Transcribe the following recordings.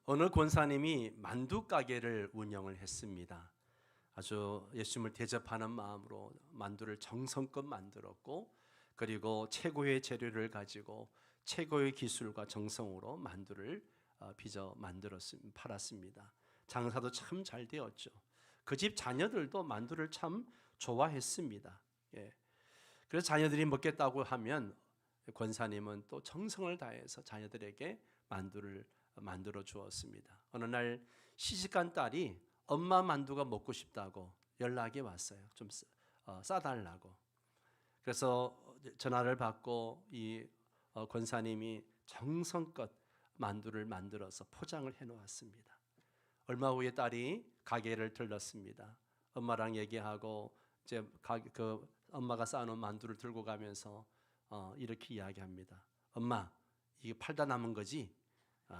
어느 권사님이 만두 가게를 운영을 했습니다. 아주 예수님을 대접하는 마음으로 만두를 정성껏 만들었고, 그리고 최고의 재료를 가지고 최고의 기술과 정성으로 만두를 빚어 팔았습니다. 장사도 참 잘 되었죠. 그 집 자녀들도 만두를 참 좋아했습니다. 예. 그래서 자녀들이 먹겠다고 하면 권사님은 또 정성을 다해서 자녀들에게 만두를 만들어 주었습니다. 어느 날 시집간 딸이 엄마 만두가 먹고 싶다고 연락이 왔어요. 좀 싸달라고. 그래서 전화를 받고 이 권사님이 정성껏 만두를 만들어서 포장을 해 놓았습니다. 얼마 후에 딸이 가게를 들렀습니다. 엄마랑 얘기하고 이제 그 엄마가 쌓아놓은 만두를 들고 가면서 이렇게 이야기합니다. 엄마, 이게 팔다 남은 거지?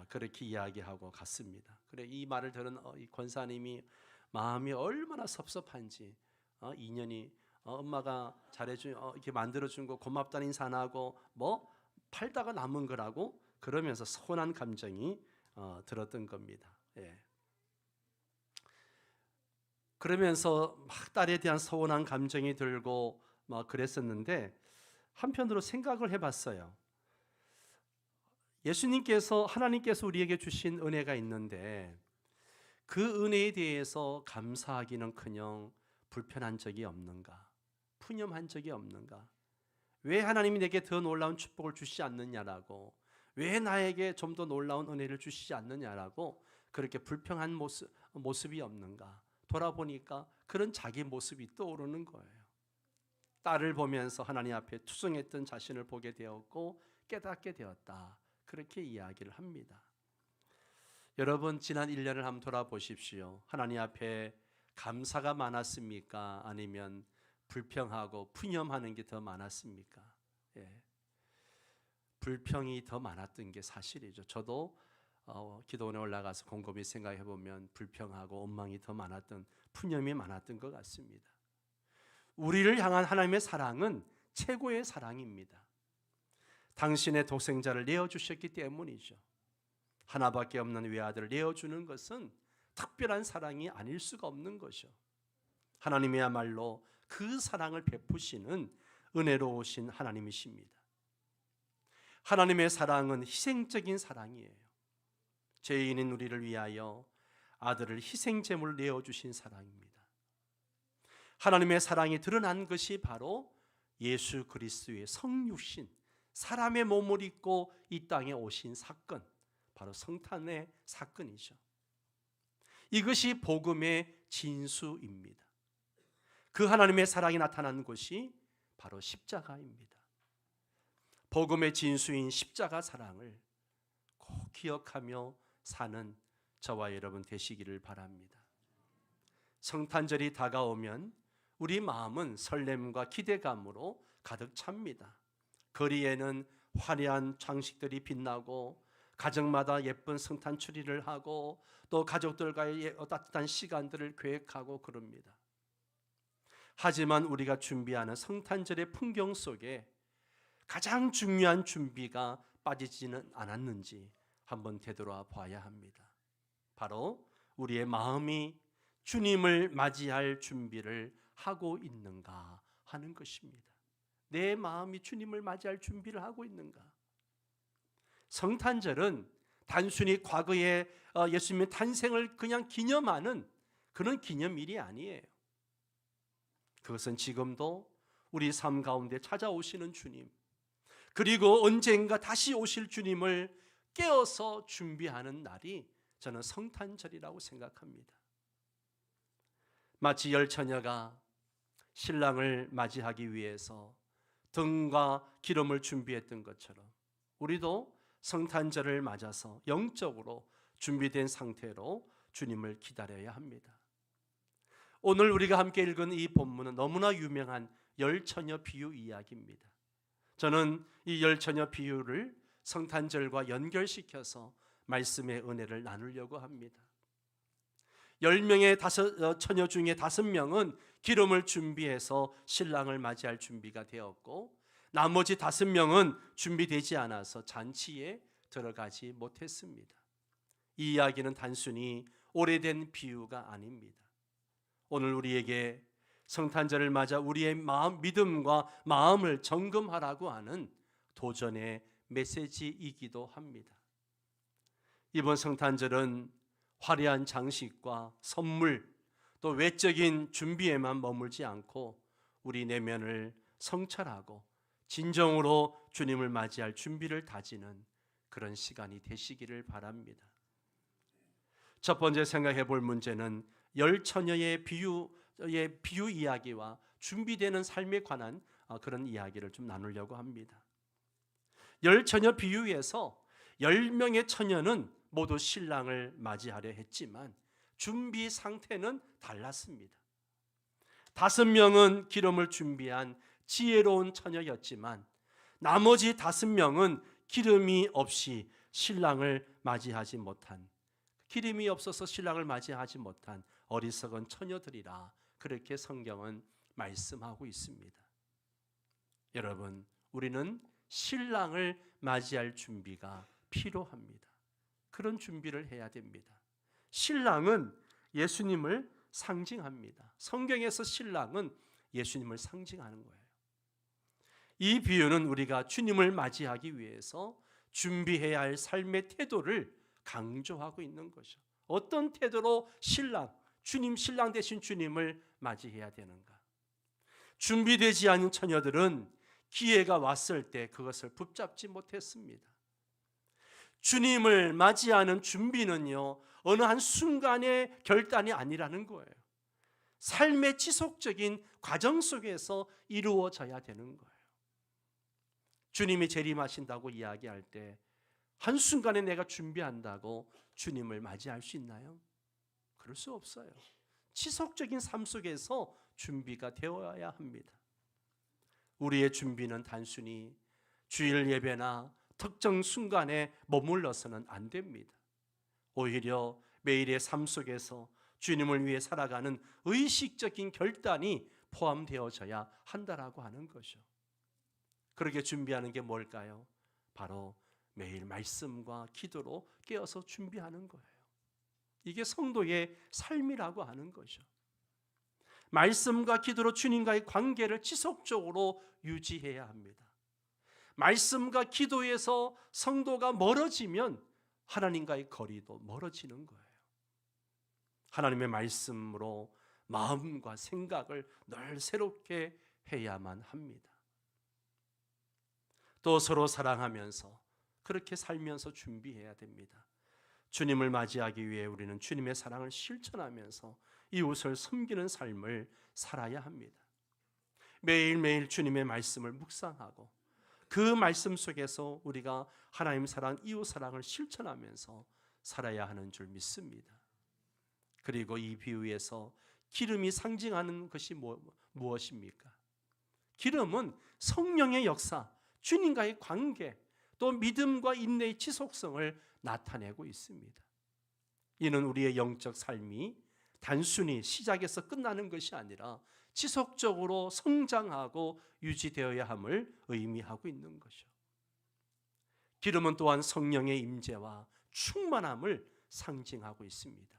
그렇게 이야기하고 갔습니다. 그래, 이 말을 들은 이 권사님이 마음이 얼마나 섭섭한지, 2년이 엄마가 잘해준 이렇게 만들어준 거 고맙다는 인사 안 하고 뭐 팔다가 남은 거라고 그러면서 서운한 감정이 들었던 겁니다. 예. 그러면서 막 딸에 대한 서운한 감정이 들고 막 그랬었는데, 한편으로 생각을 해봤어요. 하나님께서 우리에게 주신 은혜가 있는데 그 은혜에 대해서 감사하기는커녕 불편한 적이 없는가? 푸념한 적이 없는가? 왜 하나님이 내게 더 놀라운 축복을 주시지 않느냐라고, 왜 나에게 좀 더 놀라운 은혜를 주시지 않느냐라고 그렇게 불평한 모습이 없는가? 돌아보니까 그런 자기 모습이 떠오르는 거예요. 딸을 보면서 하나님 앞에 투성했던 자신을 보게 되었고 깨닫게 되었다. 그렇게 이야기를 합니다. 여러분, 지난 1년을 한번 돌아보십시오. 하나님 앞에 감사가 많았습니까? 아니면 불평하고 푸념하는 게 더 많았습니까? 예. 불평이 더 많았던 게 사실이죠. 저도 기도원에 올라가서 곰곰이 생각해 보면 불평하고 원망이 더 많았던, 푸념이 많았던 것 같습니다. 우리를 향한 하나님의 사랑은 최고의 사랑입니다. 당신의 독생자를 내어주셨기 때문이죠. 하나밖에 없는 외아들을 내어주는 것은 특별한 사랑이 아닐 수가 없는 것이죠. 하나님이야말로 그 사랑을 베푸시는 은혜로우신 하나님이십니다. 하나님의 사랑은 희생적인 사랑이에요. 죄인인 우리를 위하여 아들을 희생제물로 내어주신 사랑입니다. 하나님의 사랑이 드러난 것이 바로 예수 그리스도의 성육신, 사람의 몸을 입고 이 땅에 오신 사건, 바로 성탄의 사건이죠. 이것이 복음의 진수입니다. 그 하나님의 사랑이 나타난 곳이 바로 십자가입니다. 복음의 진수인 십자가 사랑을 꼭 기억하며 사는 저와 여러분 되시기를 바랍니다. 성탄절이 다가오면 우리 마음은 설렘과 기대감으로 가득 찹니다. 거리에는 화려한 장식들이 빛나고 가정마다 예쁜 성탄 추리를 하고 또 가족들과의 따뜻한 시간들을 계획하고 그럽니다. 하지만 우리가 준비하는 성탄절의 풍경 속에 가장 중요한 준비가 빠지지는 않았는지 한번 되돌아 봐야 합니다. 바로 우리의 마음이 주님을 맞이할 준비를 하고 있는가 하는 것입니다. 내 마음이 주님을 맞이할 준비를 하고 있는가? 성탄절은 단순히 과거의 예수님의 탄생을 그냥 기념하는 그런 기념일이 아니에요. 그것은 지금도 우리 삶 가운데 찾아오시는 주님, 그리고 언젠가 다시 오실 주님을 깨어서 준비하는 날이 저는 성탄절이라고 생각합니다. 마치 열처녀가 신랑을 맞이하기 위해서 등과 기름을 준비했던 것처럼 우리도 성탄절을 맞아서 영적으로 준비된 상태로 주님을 기다려야 합니다. 오늘 우리가 함께 읽은 이 본문은 너무나 유명한 열처녀 비유 이야기입니다. 저는 이 열처녀 비유를 성탄절과 연결시켜서 말씀의 은혜를 나누려고 합니다. 10명의 처녀 중에 5명은 기름을 준비해서 신랑을 맞이할 준비가 되었고, 나머지 5명은 준비되지 않아서 잔치에 들어가지 못했습니다. 이 이야기는 단순히 오래된 비유가 아닙니다. 오늘 우리에게 성탄절을 맞아 우리의 믿음과 마음을 점검하라고 하는 도전의 메시지이기도 합니다. 이번 성탄절은 화려한 장식과 선물, 또 외적인 준비에만 머물지 않고 우리 내면을 성찰하고 진정으로 주님을 맞이할 준비를 다지는 그런 시간이 되시기를 바랍니다. 첫 번째 생각해 볼 문제는 열 처녀의 비유 이야기와 준비되는 삶에 관한 그런 이야기를 좀 나누려고 합니다. 열 처녀 비유에서 10명의 처녀는 모두 신랑을 맞이하려 했지만 준비 상태는 달랐습니다. 5명은 기름을 준비한 지혜로운 처녀였지만 나머지 5명은 기름이 없이 신랑을 맞이하지 못한, 기름이 없어서 신랑을 맞이하지 못한 어리석은 처녀들이라 그렇게 성경은 말씀하고 있습니다. 여러분, 우리는 신랑을 맞이할 준비가 필요합니다. 그런 준비를 해야 됩니다. 신랑은 예수님을 상징합니다. 성경에서 신랑은 예수님을 상징하는 거예요. 이 비유는 우리가 주님을 맞이하기 위해서 준비해야 할 삶의 태도를 강조하고 있는 것이죠. 어떤 태도로 신랑 되신 주님을 맞이해야 되는가? 준비되지 않은 처녀들은 기회가 왔을 때 그것을 붙잡지 못했습니다. 주님을 맞이하는 준비는요, 어느 한 순간의 결단이 아니라는 거예요. 삶의 지속적인 과정 속에서 이루어져야 되는 거예요. 주님이 재림하신다고 이야기할 때 한순간에 내가 준비한다고 주님을 맞이할 수 있나요? 그럴 수 없어요. 지속적인 삶 속에서 준비가 되어야 합니다. 우리의 준비는 단순히 주일 예배나 특정 순간에 머물러서는 안 됩니다. 오히려 매일의 삶 속에서 주님을 위해 살아가는 의식적인 결단이 포함되어져야 한다라고 하는 것이죠. 그렇게 준비하는 게 뭘까요? 바로 매일 말씀과 기도로 깨어서 준비하는 거예요. 이게 성도의 삶이라고 하는 것이죠. 말씀과 기도로 주님과의 관계를 지속적으로 유지해야 합니다. 말씀과 기도에서 성도가 멀어지면 하나님과의 거리도 멀어지는 거예요. 하나님의 말씀으로 마음과 생각을 늘 새롭게 해야만 합니다. 또 서로 사랑하면서 그렇게 살면서 준비해야 됩니다. 주님을 맞이하기 위해 우리는 주님의 사랑을 실천하면서 이웃을 섬기는 삶을 살아야 합니다. 매일매일 주님의 말씀을 묵상하고 그 말씀 속에서 우리가 하나님 사랑, 이웃 사랑을 실천하면서 살아야 하는 줄 믿습니다. 그리고 이 비유에서 기름이 상징하는 것이 무엇입니까? 기름은 성령의 역사, 주님과의 관계, 또 믿음과 인내의 지속성을 나타내고 있습니다. 이는 우리의 영적 삶이 단순히 시작에서 끝나는 것이 아니라 지속적으로 성장하고 유지되어야 함을 의미하고 있는 것이죠. 기름은 또한 성령의 임재와 충만함을 상징하고 있습니다.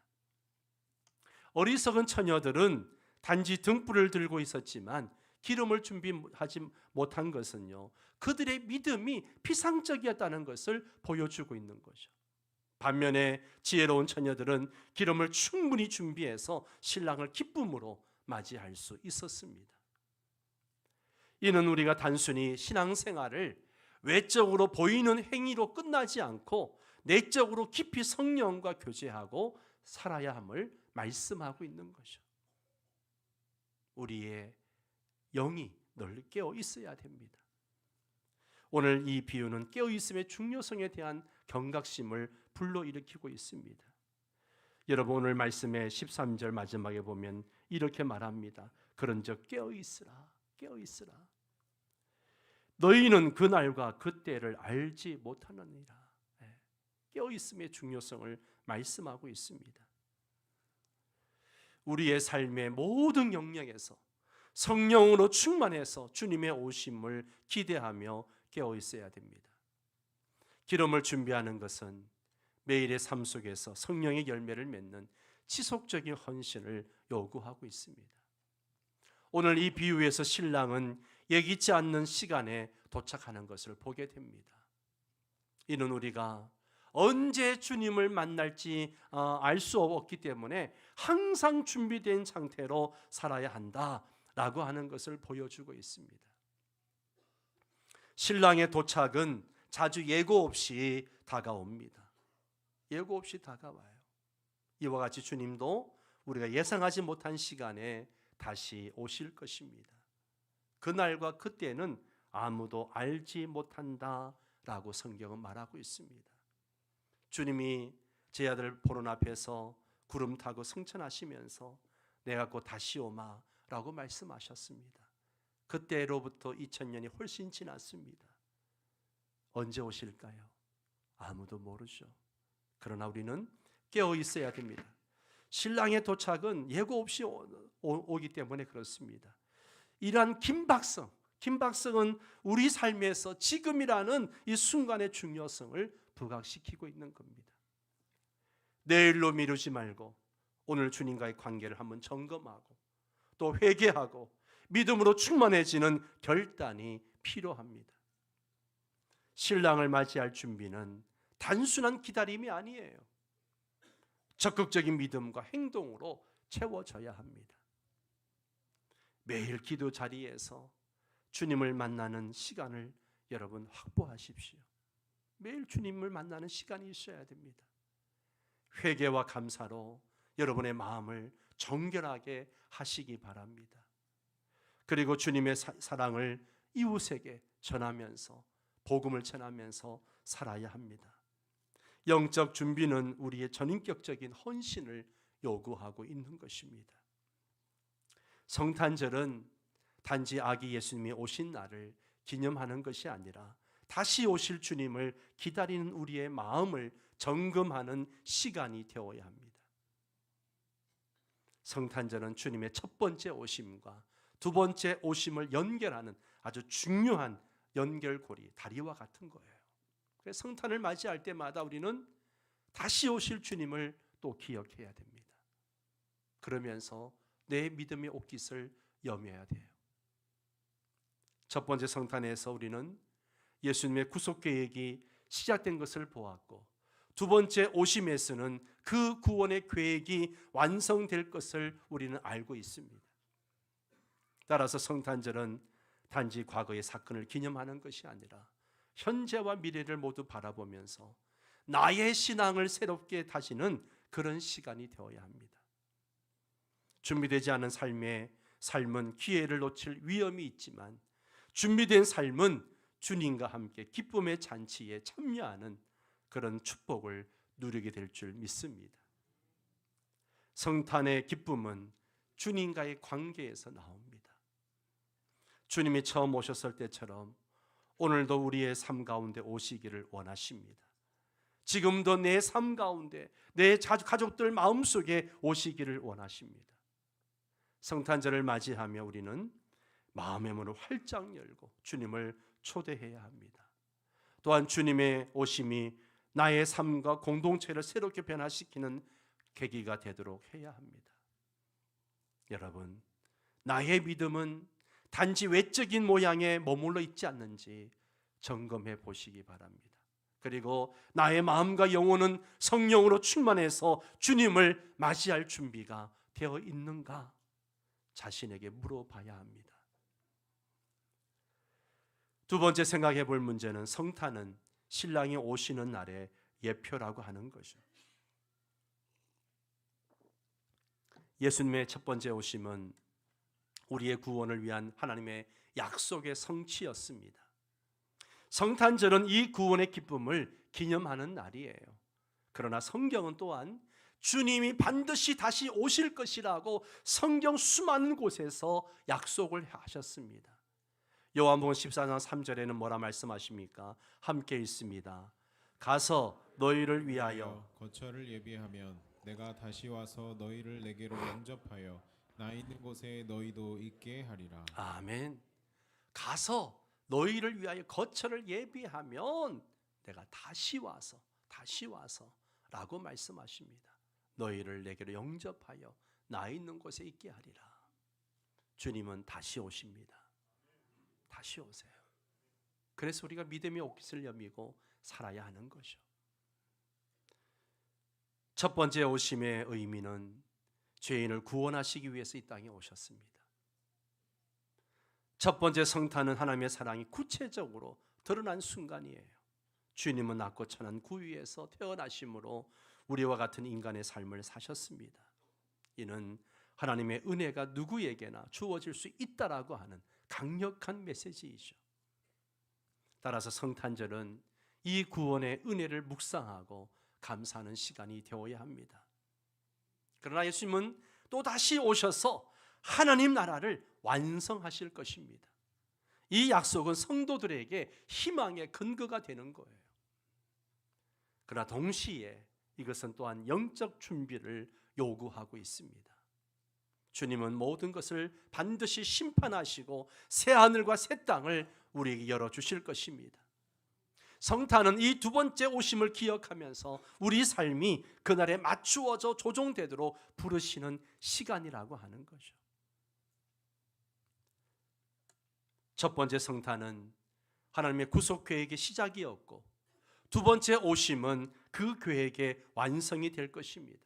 어리석은 처녀들은 단지 등불을 들고 있었지만 기름을 준비하지 못한 것은요, 그들의 믿음이 피상적이었다는 것을 보여주고 있는 거죠. 반면에 지혜로운 처녀들은 기름을 충분히 준비해서 신랑을 기쁨으로 맞이할 수 있었습니다. 이는 우리가 단순히 신앙생활을 외적으로 보이는 행위로 끝나지 않고 내적으로 깊이 성령과 교제하고 살아야 함을 말씀하고 있는 것이죠. 우리의 영이 늘 깨어 있어야 됩니다. 오늘 이 비유는 깨어 있음의 중요성에 대한 경각심을 불러일으키고 있습니다. 여러분, 오늘 말씀의 13절 마지막에 보면 이렇게 말합니다. 그런즉 깨어 있으라, 깨어 있으라. 너희는 그날과 그때를 알지 못하느니라. 깨어 있음의 중요성을 말씀하고 있습니다. 우리의 삶의 모든 영역에서 성령으로 충만해서 주님의 오심을 기대하며 깨어 있어야 됩니다. 기름을 준비하는 것은 매일의 삶 속에서 성령의 열매를 맺는 지속적인 헌신을 요구하고 있습니다. 오늘 이 비유에서 신랑은 예기치 않는 시간에 도착하는 것을 보게 됩니다. 이는 우리가 언제 주님을 만날지 알 수 없기 때문에 항상 준비된 상태로 살아야 한다라고 하는 것을 보여주고 있습니다. 신랑의 도착은 자주 예고 없이 다가옵니다. 예고 없이 다가와요. 이와 같이 주님도 우리가 예상하지 못한 시간에 다시 오실 것입니다. 그날과 그때는 아무도 알지 못한다라고 성경은 말하고 있습니다. 주님이 제 아들 보론 앞에서 구름 타고 승천하시면서 내가 곧 다시 오마라고 말씀하셨습니다. 그때로부터 2000년이 훨씬 지났습니다. 언제 오실까요? 아무도 모르죠. 그러나 우리는 깨어 있어야 됩니다. 신랑의 도착은 예고 없이 오기 때문에 그렇습니다. 이러한 긴박성은 우리 삶에서 지금이라는 이 순간의 중요성을 부각시키고 있는 겁니다. 내일로 미루지 말고 오늘 주님과의 관계를 한번 점검하고 또 회개하고 믿음으로 충만해지는 결단이 필요합니다. 신랑을 맞이할 준비는 단순한 기다림이 아니에요. 적극적인 믿음과 행동으로 채워져야 합니다. 매일 기도 자리에서 주님을 만나는 시간을 여러분 확보하십시오. 매일 주님을 만나는 시간이 있어야 됩니다. 회개와 감사로 여러분의 마음을 정결하게 하시기 바랍니다. 그리고 주님의 사랑을 이웃에게 전하면서 복음을 전하면서 살아야 합니다. 영적 준비는 우리의 전인격적인 헌신을 요구하고 있는 것입니다. 성탄절은 단지 아기 예수님이 오신 날을 기념하는 것이 아니라 다시 오실 주님을 기다리는 우리의 마음을 점검하는 시간이 되어야 합니다. 성탄절은 주님의 첫 번째 오심과 두 번째 오심을 연결하는 아주 중요한 연결고리, 다리와 같은 거예요. 그래서 성탄을 맞이할 때마다 우리는 다시 오실 주님을 또 기억해야 됩니다. 그러면서 내 믿음의 옷깃을 염해야 돼요. 첫 번째 성탄에서 우리는 예수님의 구속 계획이 시작된 것을 보았고, 두 번째 오심에서는 그 구원의 계획이 완성될 것을 우리는 알고 있습니다. 따라서 성탄절은 단지 과거의 사건을 기념하는 것이 아니라 현재와 미래를 모두 바라보면서 나의 신앙을 새롭게 다지는 그런 시간이 되어야 합니다. 준비되지 않은 삶은 기회를 놓칠 위험이 있지만, 준비된 삶은 주님과 함께 기쁨의 잔치에 참여하는 그런 축복을 누리게 될 줄 믿습니다. 성탄의 기쁨은 주님과의 관계에서 나옵니다. 주님이 처음 오셨을 때처럼 오늘도 우리의 삶 가운데 오시기를 원하십니다. 지금도 내 삶 가운데 내 가족들 마음속에 오시기를 원하십니다. 성탄절을 맞이하며 우리는 마음의 문을 활짝 열고 주님을 초대해야 합니다. 또한 주님의 오심이 나의 삶과 공동체를 새롭게 변화시키는 계기가 되도록 해야 합니다. 여러분, 나의 믿음은 단지 외적인 모양에 머물러 있지 않는지 점검해 보시기 바랍니다. 그리고 나의 마음과 영혼은 성령으로 충만해서 주님을 맞이할 준비가 되어 있는가 자신에게 물어봐야 합니다. 두 번째 생각해 볼 문제는 성탄은 신랑이 오시는 날의 예표라고 하는 거죠. 예수님의 첫 번째 오심은 우리의 구원을 위한 하나님의 약속의 성취였습니다. 성탄절은 이 구원의 기쁨을 기념하는 날이에요. 그러나 성경은 또한 주님이 반드시 다시 오실 것이라고 성경 수많은 곳에서 약속을 하셨습니다. 요한복음 14장 3절에는 뭐라 말씀하십니까? 함께 있습니다. 가서 너희를 위하여 거처를 예비하면 내가 다시 와서 너희를 내게로 영접하여 나 있는 곳에 너희도 있게 하리라. 아멘. 가서 너희를 위하여 거처를 예비하면 내가 다시 와서 라고 말씀하십니다. 너희를 내게로 영접하여 나 있는 곳에 있게 하리라. 주님은 다시 오십니다. 다시 오세요. 그래서 우리가 믿음의 옷깃을 여미고 살아야 하는 것이죠. 첫 번째 오심의 의미는 죄인을 구원하시기 위해서 이 땅에 오셨습니다. 첫 번째 성탄은 하나님의 사랑이 구체적으로 드러난 순간이에요. 주님은 낮고 천한 구유에서 태어나심으로 우리와 같은 인간의 삶을 사셨습니다. 이는 하나님의 은혜가 누구에게나 주어질 수 있다라고 하는 강력한 메시지이죠. 따라서 성탄절은 이 구원의 은혜를 묵상하고 감사하는 시간이 되어야 합니다. 그러나 예수님은 또 다시 오셔서 하나님 나라를 완성하실 것입니다. 이 약속은 성도들에게 희망의 근거가 되는 거예요. 그러나 동시에 이것은 또한 영적 준비를 요구하고 있습니다. 주님은 모든 것을 반드시 심판하시고 새 하늘과 새 땅을 우리에게 열어주실 것입니다. 성탄은 이 두 번째 오심을 기억하면서 우리 삶이 그날에 맞추어져 조종되도록 부르시는 시간이라고 하는 거죠. 첫 번째 성탄은 하나님의 구속 계획의 시작이었고, 두 번째 오심은 그 계획의 완성이 될 것입니다.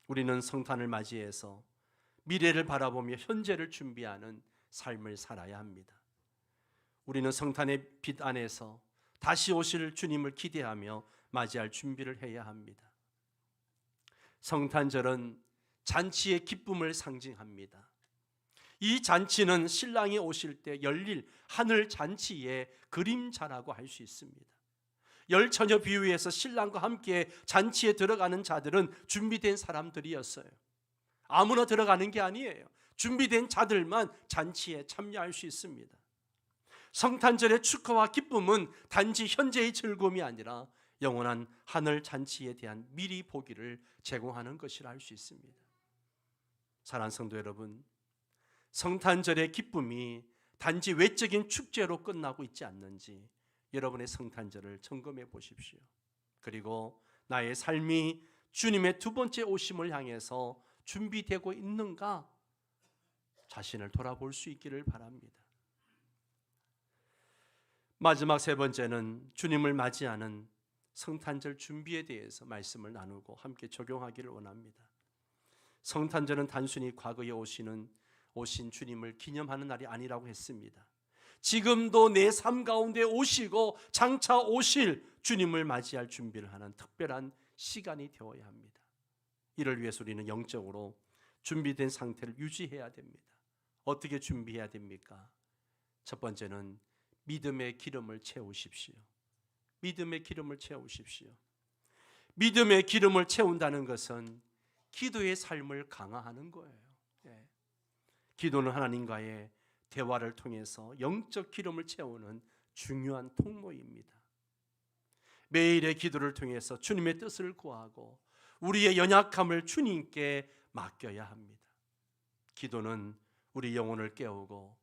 우리는 성탄을 맞이해서 미래를 바라보며 현재를 준비하는 삶을 살아야 합니다. 우리는 성탄의 빛 안에서 다시 오실 주님을 기대하며 맞이할 준비를 해야 합니다. 성탄절은 잔치의 기쁨을 상징합니다. 이 잔치는 신랑이 오실 때 열릴 하늘 잔치의 그림자라고 할 수 있습니다. 열 처녀 비유에서 신랑과 함께 잔치에 들어가는 자들은 준비된 사람들이었어요. 아무나 들어가는 게 아니에요. 준비된 자들만 잔치에 참여할 수 있습니다. 성탄절의 축하와 기쁨은 단지 현재의 즐거움이 아니라 영원한 하늘 잔치에 대한 미리 보기를 제공하는 것이라 할 수 있습니다. 사랑하는 성도 여러분, 성탄절의 기쁨이 단지 외적인 축제로 끝나고 있지 않는지 여러분의 성탄절을 점검해 보십시오. 그리고 나의 삶이 주님의 두 번째 오심을 향해서 준비되고 있는가 자신을 돌아볼 수 있기를 바랍니다. 마지막 세 번째는 주님을 맞이하는 성탄절 준비에 대해서 말씀을 나누고 함께 적용하기를 원합니다. 성탄절은 단순히 과거에 오신 주님을 기념하는 날이 아니라고 했습니다. 지금도 내 삶 가운데 오시고 장차 오실 주님을 맞이할 준비를 하는 특별한 시간이 되어야 합니다. 이를 위해서 우리는 영적으로 준비된 상태를 유지해야 됩니다. 어떻게 준비해야 됩니까? 첫 번째는 믿음의 기름을 채우십시오. 믿음의 기름을 채우십시오. 믿음의 기름을 채운다는 것은 기도의 삶을 강화하는 거예요. 기도는 하나님과의 대화를 통해서 영적 기름을 채우는 중요한 통로입니다. 매일의 기도를 통해서 주님의 뜻을 구하고 우리의 연약함을 주님께 맡겨야 합니다. 기도는 우리 영혼을 깨우고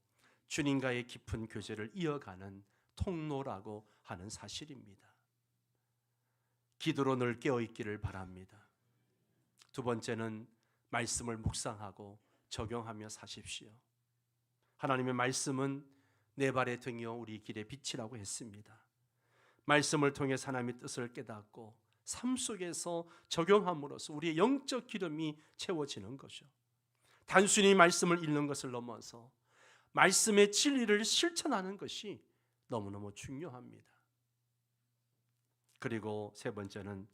주님과의 깊은 교제를 이어가는 통로라고 하는 사실입니다. 기도로 늘 깨어있기를 바랍니다. 두 번째는 말씀을 묵상하고 적용하며 사십시오. 하나님의 말씀은 내 발의 등이요 우리 길의 빛이라고 했습니다. 말씀을 통해 하나님의 뜻을 깨닫고 삶 속에서 적용함으로써 우리의 영적 기름이 채워지는 것이죠. 단순히 말씀을 읽는 것을 넘어서 말씀의 진리를 실천하는 것이 너무너무 중요합니다. 그리고 세 번째는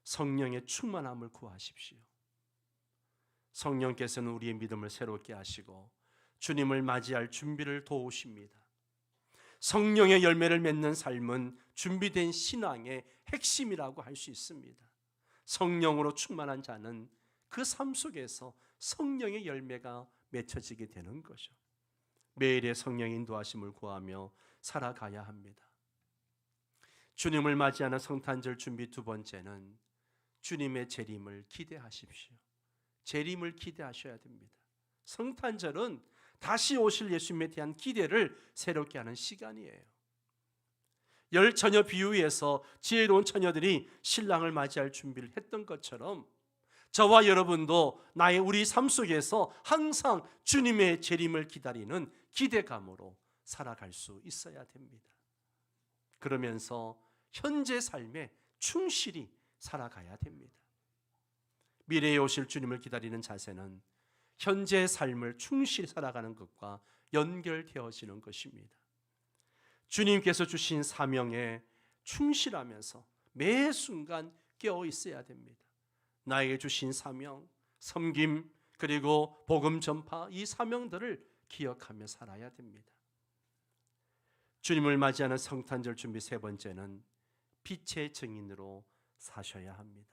성령의 충만함을 구하십시오. 성령께서는 우리의 믿음을 새롭게 하시고 주님을 맞이할 준비를 도우십니다. 성령의 열매를 맺는 삶은 준비된 신앙의 핵심이라고 할 수 있습니다. 성령으로 충만한 자는 그 삶 속에서 성령의 열매가 맺혀지게 되는 거죠. 매일의 성령의 인도하심을 구하며 살아가야 합니다. 주님을 맞이하는 성탄절 준비 두 번째는 주님의 재림을 기대하십시오. 재림을 기대하셔야 됩니다. 성탄절은 다시 오실 예수님에 대한 기대를 새롭게 하는 시간이에요. 열 처녀 비유에서 지혜로운 처녀들이 신랑을 맞이할 준비를 했던 것처럼 저와 여러분도 우리 삶 속에서 항상 주님의 재림을 기다리는 기대감으로 살아갈 수 있어야 됩니다. 그러면서 현재 삶에 충실히 살아가야 됩니다. 미래에 오실 주님을 기다리는 자세는 현재 삶을 충실히 살아가는 것과 연결되어지는 것입니다. 주님께서 주신 사명에 충실하면서 매 순간 깨어 있어야 됩니다. 나에게 주신 사명, 섬김, 그리고 복음 전파, 이 사명들을 기억하며 살아야 됩니다. 주님을 맞이하는 성탄절 준비 세 번째는 빛의 증인으로 사셔야 합니다.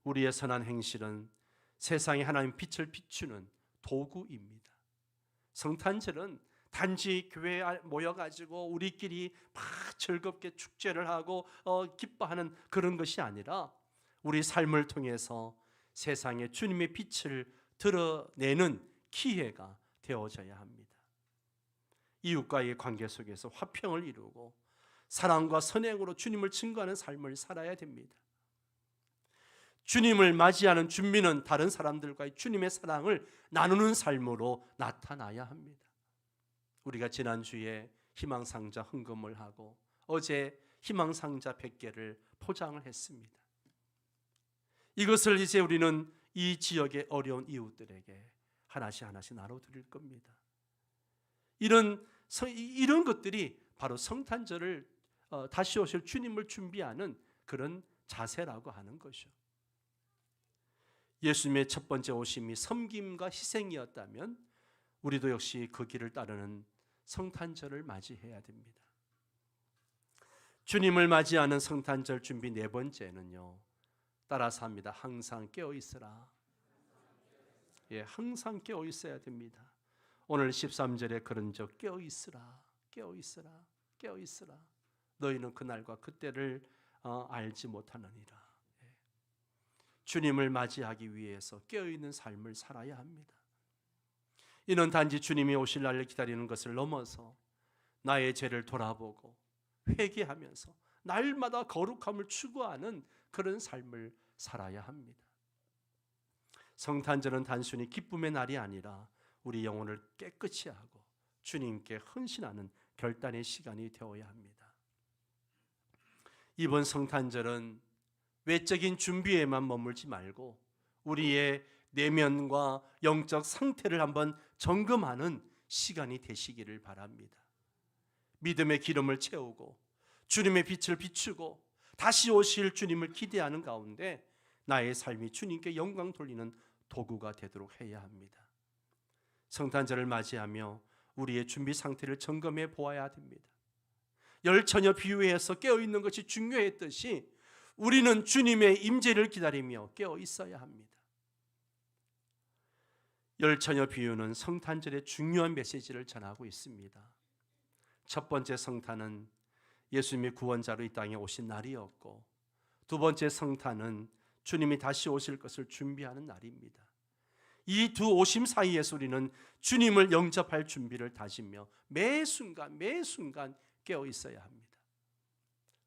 우리의 선한 행실은 세상에 하나님 빛을 비추는 도구입니다. 성탄절은 단지 교회에 모여가지고 우리끼리 막 즐겁게 축제를 하고 기뻐하는 그런 것이 아니라 우리 삶을 통해서 세상에 주님의 빛을 드러내는 기회가 되어져야 합니다. 이웃과의 관계 속에서 화평을 이루고 사랑과 선행으로 주님을 증거하는 삶을 살아야 됩니다. 주님을 맞이하는 준비는 다른 사람들과의 주님의 사랑을 나누는 삶으로 나타나야 합니다. 우리가 지난주에 희망상자 헌금을 하고 어제 희망상자 100개를 포장을 했습니다. 이것을 이제 우리는 이 지역의 어려운 이웃들에게 하나씩 나눠드릴 겁니다. 이런 것들이 바로 성탄절을 다시 오실 주님을 준비하는 그런 자세라고 하는 것이죠. 예수님의 첫 번째 오심이 섬김과 희생이었다면 우리도 역시 그 길을 따르는 성탄절을 맞이해야 됩니다. 주님을 맞이하는 성탄절 준비 네 번째는요, 따라서 합니다. 항상 깨어 있으라. 항상 깨어 있어야 됩니다. 오늘 13절에 그런즉 깨어 있으라, 깨어 있으라, 깨어 있으라. 너희는 그날과 그때를 알지 못하느니라. 주님을 맞이하기 위해서 깨어있는 삶을 살아야 합니다. 이는 단지 주님이 오실 날을 기다리는 것을 넘어서 나의 죄를 돌아보고 회개하면서 날마다 거룩함을 추구하는 그런 삶을 살아야 합니다. 성탄절은 단순히 기쁨의 날이 아니라 우리 영혼을 깨끗이 하고 주님께 헌신하는 결단의 시간이 되어야 합니다. 이번 성탄절은 외적인 준비에만 머물지 말고 우리의 내면과 영적 상태를 한번 점검하는 시간이 되시기를 바랍니다. 믿음의 기름을 채우고 주님의 빛을 비추고 다시 오실 주님을 기대하는 가운데 나의 삶이 주님께 영광 돌리는 도구가 되도록 해야 합니다. 성탄절을 맞이하며 우리의 준비 상태를 점검해 보아야 됩니다. 열 처녀 비유에서 깨어있는 것이 중요했듯이 우리는 주님의 임재를 기다리며 깨어 있어야 합니다. 열 처녀 비유는 성탄절의 중요한 메시지를 전하고 있습니다. 첫 번째 성탄은 예수님이 구원자로 이 땅에 오신 날이었고, 두 번째 성탄은 주님이 다시 오실 것을 준비하는 날입니다. 이 두 오심 사이에서 우리는 주님을 영접할 준비를 다지며 매 순간 깨어 있어야 합니다.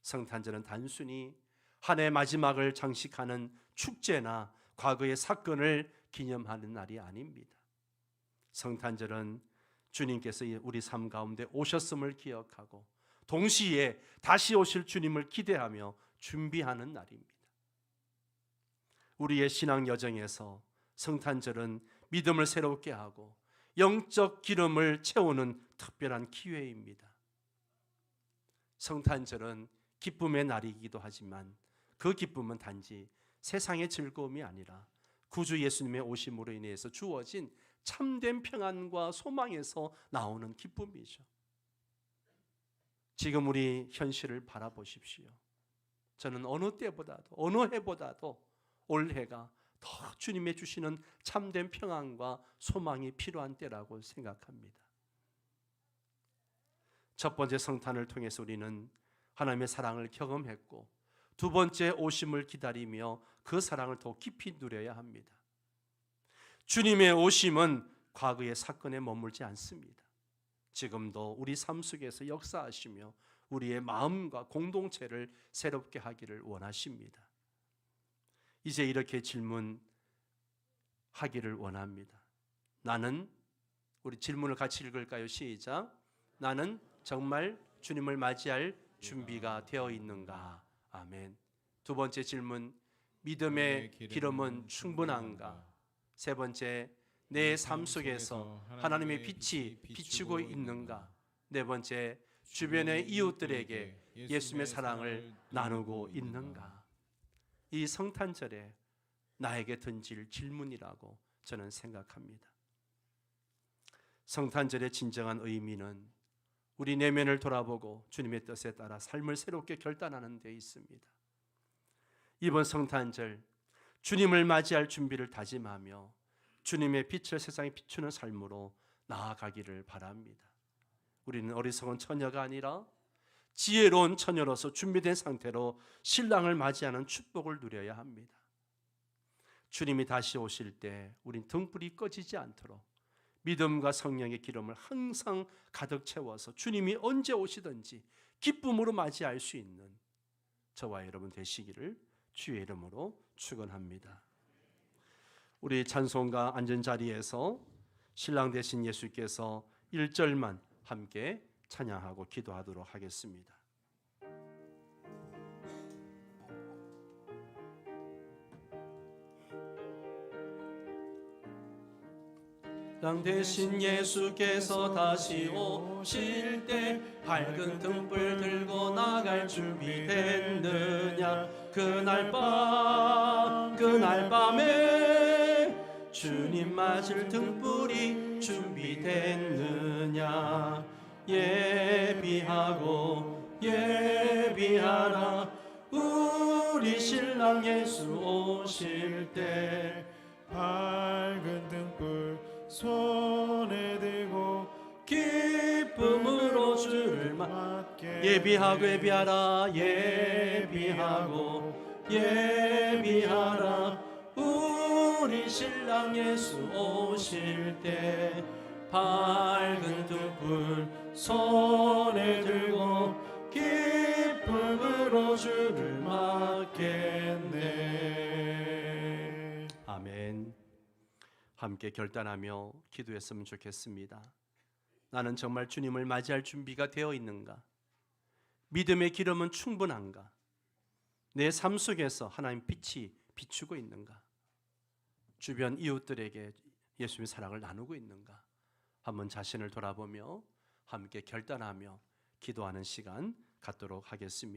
성탄절은 단순히 한 해 마지막을 장식하는 축제나 과거의 사건을 기념하는 날이 아닙니다. 성탄절은 주님께서 우리 삶 가운데 오셨음을 기억하고 동시에 다시 오실 주님을 기대하며 준비하는 날입니다. 우리의 신앙 여정에서 성탄절은 믿음을 새롭게 하고 영적 기름을 채우는 특별한 기회입니다. 성탄절은 기쁨의 날이기도 하지만 그 기쁨은 단지 세상의 즐거움이 아니라 구주 예수님의 오심으로 인해서 주어진 참된 평안과 소망에서 나오는 기쁨이죠. 지금 우리 현실을 바라보십시오. 저는 어느 때보다도 어느 해보다도 올해가 더 주님의 주시는 참된 평안과 소망이 필요한 때라고 생각합니다. 첫 번째 성탄을 통해서 우리는 하나님의 사랑을 경험했고 두 번째 오심을 기다리며 그 사랑을 더 깊이 누려야 합니다. 주님의 오심은 과거의 사건에 머물지 않습니다. 지금도 우리 삶 속에서 역사하시며 우리의 마음과 공동체를 새롭게 하기를 원하십니다. 이제 이렇게 질문하기를 원합니다. 나는, 우리 질문을 같이 읽을까요? 시작. 나는 정말 주님을 맞이할 준비가 되어 있는가? 아멘. 두 번째 질문, 믿음의 기름은 충분한가? 세 번째, 내 삶 속에서 하나님의 빛이 비추고 있는가? 네 번째, 주변의 이웃들에게 예수님의 사랑을 나누고 있는가? 이 성탄절에 나에게 던질 질문이라고 저는 생각합니다. 성탄절의 진정한 의미는 우리 내면을 돌아보고 주님의 뜻에 따라 삶을 새롭게 결단하는 데 있습니다. 이번 성탄절 주님을 맞이할 준비를 다짐하며 주님의 빛을 세상에 비추는 삶으로 나아가기를 바랍니다. 우리는 어리석은 처녀가 아니라 지혜로운 처녀로서 준비된 상태로 신랑을 맞이하는 축복을 누려야 합니다. 주님이 다시 오실 때 우린 등불이 꺼지지 않도록 믿음과 성령의 기름을 항상 가득 채워서 주님이 언제 오시든지 기쁨으로 맞이할 수 있는 저와 여러분 되시기를 주의 이름으로 축원합니다. 우리 찬송가 앉은 자리에서 신랑 되신 예수께서 1절만 함께 찬양하고 기도하도록 하겠습니다. 신랑 되신 예수께서 다시 오실 때 밝은 등불 들고 나갈 준비 됐느냐? 그날 밤에 주님 맞을 등불이 준비됐느냐? 예비하라 우리 신랑 예수 오실 때 밝은 등불 손에 들고 기쁨으로 주를 맞게 예비하라 우리 신랑 예수 오실 때 밝은 등불 손에 들고 기쁨으로 주를 맞겠네. 아멘. 함께 결단하며 기도했으면 좋겠습니다. 나는 정말 주님을 맞이할 준비가 되어 있는가? 믿음의 기름은 충분한가? 내 삶 속에서 하나님 빛이 비추고 있는가? 주변 이웃들에게 예수님의 사랑을 나누고 있는가? 한번 자신을 돌아보며 함께 결단하며 기도하는 시간 갖도록 하겠습니다.